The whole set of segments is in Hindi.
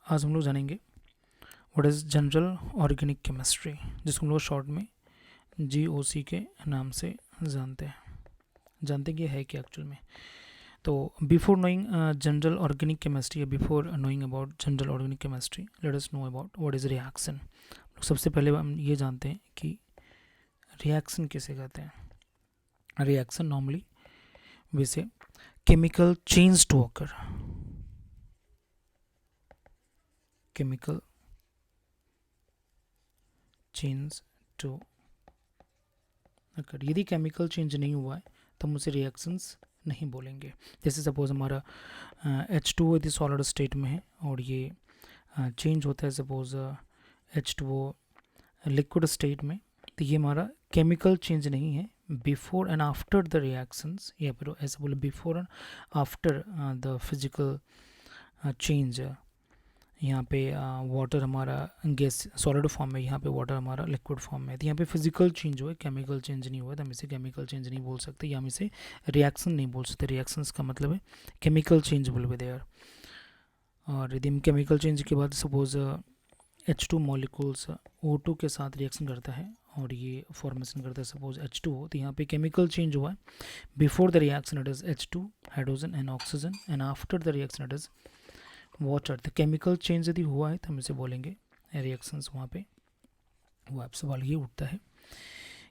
आज हम लोग जानेंगे what is general organic chemistry, जिसको हम लोग शॉर्ट में GOC के नाम से जानते कि है क्या एक्चुअल में। तो before knowing general organic chemistry, before knowing about general organic chemistry, let us know about what is reaction. सबसे पहले हम ये जानते हैं कि रिएक्शन किसे कहते हैं। Reaction normally we say chemical change to occur, chemical change to occur. यदि केमिकल चेंज नहीं हुआ है तो हम उसे रिएक्शंस नहीं बोलेंगे। जैसे सपोज हमारा H2O यदि सॉलिड स्टेट में है और ये चेंज होता है सपोज H2O लिक्विड स्टेट में, तो ये हमारा केमिकल चेंज नहीं है। Before and after the reactions, या फिर ऐसे बोले before and after the physical change, यहाँ पे वाटर हमारा गैस सॉलिड फॉर्म में, यहाँ पे वाटर हमारा लिक्विड फॉर्म में है, तो यहाँ पे फिजिकल चेंज हुआ है, केमिकल चेंज नहीं हुआ है, तो हम इसे केमिकल चेंज नहीं बोल सकते, या हम इसे रिएक्शन नहीं बोल सकते। रिएक्शंस का मतलब है chemical change will be there. और यदि हम केमिकल चेंज के बाद सपोज H2 मॉलिक्यूल्स O2 के साथ रिएक्शन करता है और ये फॉर्मेशन करता है सपोज H2O, तो यहाँ पे केमिकल चेंज हुआ है। Before the reaction it is H2 hydrogen and oxygen, and after the reaction it is water. तो केमिकल चेंज यदि हुआ है तो हम इसे बोलेंगे रिएक्शंस। वहाँ पे वो आप सवाल ये उठता है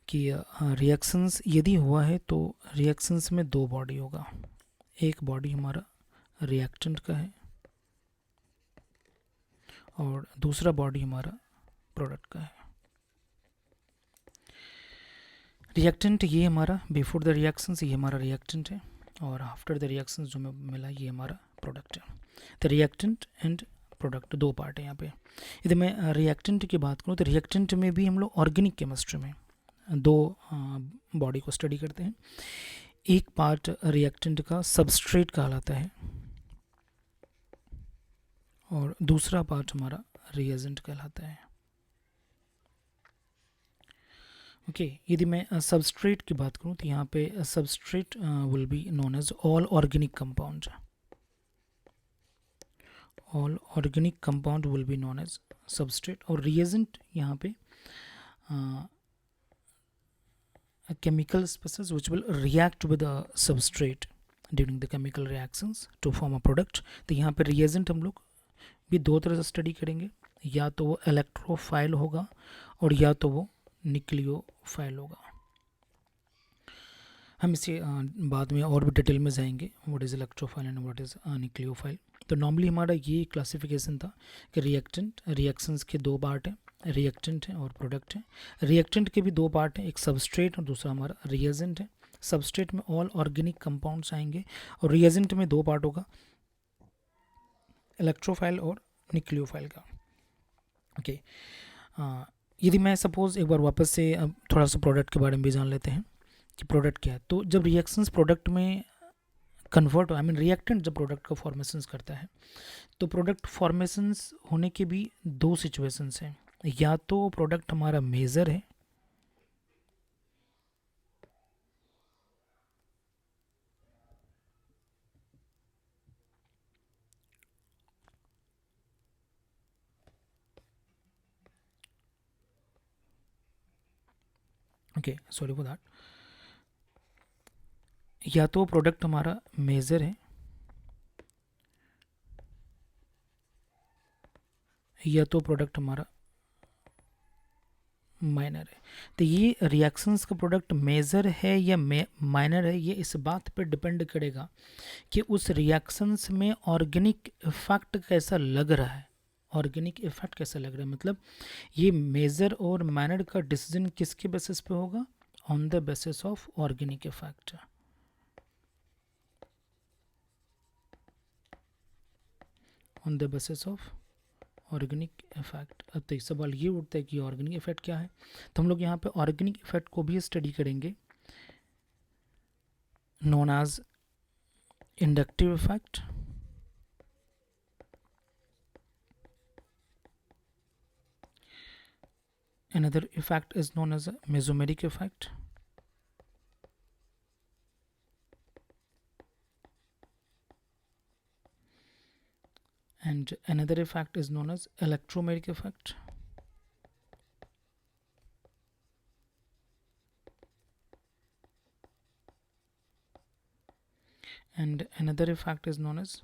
कि रिएक्शंस यदि हुआ है तो रिएक्शंस में दो बॉडी होगा। एक बॉडी हमारा रिएक्टेंट का है और दूसरा बॉडी हमारा प्रोडक्ट का है। रिएक्टेंट ये हमारा बिफोर द रिएक्शंस, ये हमारा रिएक्टेंट है, और आफ्टर द रिएक्शंस जो हमें मिला ये हमारा प्रोडक्ट है। तो रिएक्टेंट एंड प्रोडक्ट दो पार्ट है यहाँ पे। यदि मैं रिएक्टेंट की बात करूँ तो रिएक्टेंट में भी हम लोग ऑर्गेनिक केमिस्ट्री में दो बॉडी को स्टडी करते हैं। एक पार्ट रिएक्टेंट का सबस्ट्रेट कहलाता है और दूसरा पार्ट हमारा रिएजेंट कहलाता है। ओके, यदि मैं सबस्ट्रेट की बात करूँ तो यहाँ पे substrate will be known as all organic compound. All organic compound will be known as substrate. और रिएजेंट यहाँ पे chemical species which will react with a substrate during the chemical reactions to form a product। तो यहाँ पे reagent हम लोग भी दो तरह से स्टडी करेंगे, या तो वो इलेक्ट्रोफाइल होगा और या तो वो न्यूक्लियोफाइल होगा। हम इसे बाद में और भी डिटेल में जाएंगे what is electrophile and what is nucleophile. तो नॉर्मली हमारा ये क्लासिफिकेशन था कि रिएक्टेंट रिएक्शंस के दो पार्ट हैं, रिएक्टेंट है और प्रोडक्ट है। रिएक्टेंट के भी दो पार्ट हैं, एक सबस्ट्रेट और दूसरा हमारा रिएजेंट है। सबस्ट्रेट में ऑल ऑर्गेनिक कंपाउंड्स आएंगे और रिएजेंट में दो पार्ट होगा, इलेक्ट्रोफाइल और न्यूक्लियोफाइल का। ओके, यदि मैं सपोज एक बार वापस से थोड़ा सा प्रोडक्ट के बारे में भी जान लेते हैं कि प्रोडक्ट क्या है। तो जब रिएक्शंस प्रोडक्ट में कन्वर्ट हो, आई मीन रिएक्टेंट जब प्रोडक्ट का फॉर्मेशंस करता है, तो प्रोडक्ट फॉर्मेशंस होने के भी दो सिचुएशंस हैं। या तो प्रोडक्ट हमारा मेजर है, ओके सॉरी फॉर दैट, या तो प्रोडक्ट हमारा मेजर है या तो प्रोडक्ट हमारा माइनर है। तो ये रिएक्शंस का प्रोडक्ट मेजर है या माइनर है, ये इस बात पर डिपेंड करेगा कि उस रिएक्शंस में ऑर्गेनिक इफेक्ट कैसा लग रहा है। ऑर्गेनिक इफेक्ट कैसा लग रहा है मतलब ये मेजर और माइनर का डिसीजन किसके बेसिस पे होगा, on the basis of organic effect. On the basis of organic effect. अब तो सवाल ये उठता है कि ऑर्गेनिक इफेक्ट क्या है, तो हम लोग यहाँ पे ऑर्गेनिक इफेक्ट को भी स्टडी करेंगे, known as inductive effect, another effect is known as a mesomeric effect, and and another effect is known as electromeric effect. And another effect is known as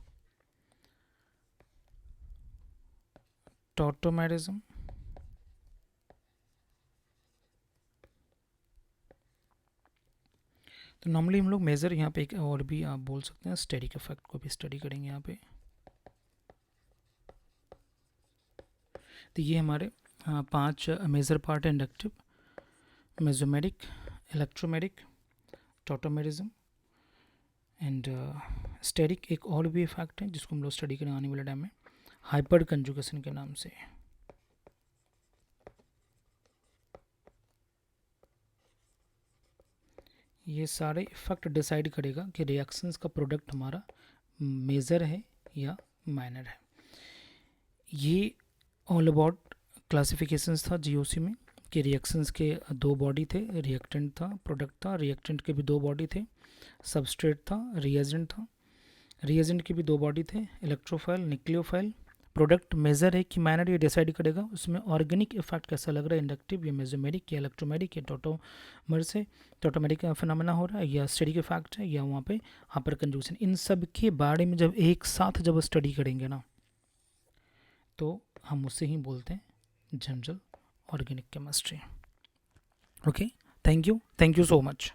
tautomerism. तो नॉर्मली हम लोग मेज़र यहाँ पे एक और भी आप बोल सकते हैं, स्टेरिक इफेक्ट को भी स्टडी करेंगे यहाँ पे। तो ये हमारे 5 मेजर पार्ट है inductive, mesomeric, electromeric, tautomerism and steric. एक और भी इफेक्ट है जिसको हम लोग स्टडी करेंगे आने वाले टाइम में, हाइपर कंजुगेशन के नाम से। ये सारे इफेक्ट डिसाइड करेगा कि रिएक्शंस का प्रोडक्ट हमारा मेजर है या माइनर है। ये ऑल अबाउट क्लासिफिकेशंस था जीओसी में कि रिएक्शंस के 2 बॉडी थे, रिएक्टेंट था, प्रोडक्ट था। रिएक्टेंट के भी 2 बॉडी थे, सबस्ट्रेट था, रिएजेंट था। रिएजेंट के भी 2 बॉडी थे, इलेक्ट्रोफाइल, न्यूक्लियोफाइल। प्रोडक्ट मेजर है कि माइनर, ये डिसाइड करेगा उसमें ऑर्गेनिक इफेक्ट कैसा लग रहा है, इंडक्टिव या मेसोमेरिक या इलेक्ट्रोमेरिक या टॉटोमर से टॉटोमेरिक फिनोमेना हो रहा है या स्टेरिक इफेक्ट है या वहाँ पे हाइपर कंजुगेशन। इन सब के बारे में जब एक साथ जब स्टडी करेंगे ना तो हम उसे ही बोलते हैं general organic chemistry. Okay, thank you so much.